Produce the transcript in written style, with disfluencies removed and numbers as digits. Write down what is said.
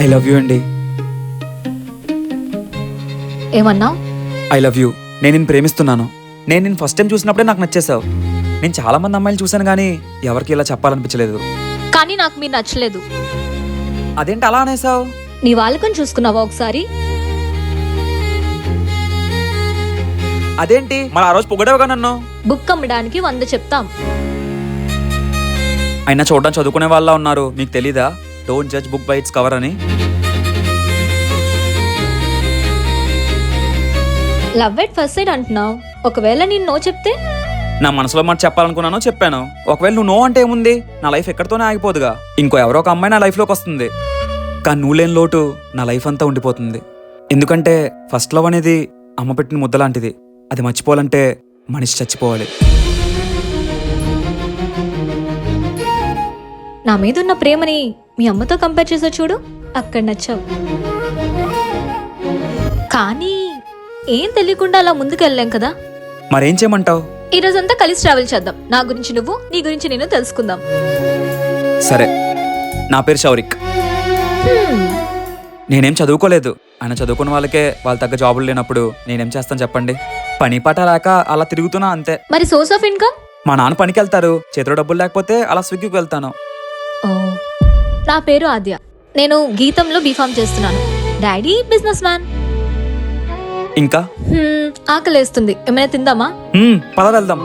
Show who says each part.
Speaker 1: I love you అండి.
Speaker 2: ఏమన్నావు?
Speaker 1: I love you. నేను నిన్ను ప్రేమిస్తున్నాను. నేను నిన్ను ఫస్ట్ టైం చూసినప్పుడే నాకు నచ్చేసావు. నేను చాలా మంది అమ్మాయిలు చూశాను కానీ ఎవరికి ఇలా చెప్పాలనిపించలేదు.
Speaker 2: కానీ నాకు మీరు నచ్చలేదు.
Speaker 1: అదేంటి అలా అనేసావు?
Speaker 2: నీ వాళ్ళకని చూసుకున్నావా ఒకసారి?
Speaker 1: అదేంటి మరి ఆ రోజు పొగడేవుగా నన్ను?
Speaker 2: బుక్ అమ్మడానికి 100 చెప్తాం.
Speaker 1: అయినా చూడడం చదువుకునే వాళ్ళ ఉన్నారు, మీకు తెలీదా? Don't judge book by its cover అని.
Speaker 2: లవ్ ఎట్ ఫస్ట్ సైట్ అంటున్నావు. ఒకవేళ నేను నో చెప్తే?
Speaker 1: నా మనసులో మాట చెప్పాలనుకున్నాను, చెప్పాను. ఒకవేళ నువ్వు నో అంటే ఏముంది, నా లైఫ్ ఎక్కడితోనే ఆగిపోదుగా. ఇంకో ఎవరో ఒక అమ్మాయి నా లైఫ్లోకి వస్తుంది, కానీ నువ్వు లేని లోటు నా లైఫ్ అంతా ఉండిపోతుంది. ఎందుకంటే ఫస్ట్ లవ్ అనేది అమ్మ పెట్టిన ముద్ద లాంటిది. అది మర్చిపోవాలంటే మనిషి చచ్చిపోవాలి.
Speaker 2: నా మీద ఉన్న ప్రేమని మీ అమ్మతో కంపేర్ చేసా చూడు, అక్కడ నచ్చావు. కానీ ఏం తెలియకుండా అలా ముందుకు వెళ్ళాం కదా.
Speaker 1: మరేం చేయమంటావు?
Speaker 2: ఈ రోజంతా కలిసి ట్రావెల్ చేద్దాం. నా గురించి నువ్వు, నీ గురించి నేను తెలుసుకుందాం.
Speaker 1: సరే. నా పేరు శౌరిక్. నేనేం చదువుకోలేదు. ఆయన చదువుకున్న వాళ్ళకే వాళ్ళు తగ్గ జాబులు లేనప్పుడు నేనేం చేస్తాను చెప్పండి? పని పాట లేక అలా తిరుగుతున్నా అంతే.
Speaker 2: మరి సోర్స్ ఆఫ్ ఇన్కమ్?
Speaker 1: మా నాన్న పనికి వెళ్తారు, చేతిలో డబ్బులు లేకపోతే అలా స్విగ్గీకి వెళ్తాను.
Speaker 2: నా పేరు ఆద్య. నేను గీతంలో బీఫామ్ చేస్తున్నాను. Daddy business man.
Speaker 1: ఇంకా
Speaker 2: ఆకలేస్తుంది, ఏమైనా తిందామా?
Speaker 1: పద వెళ్దాం.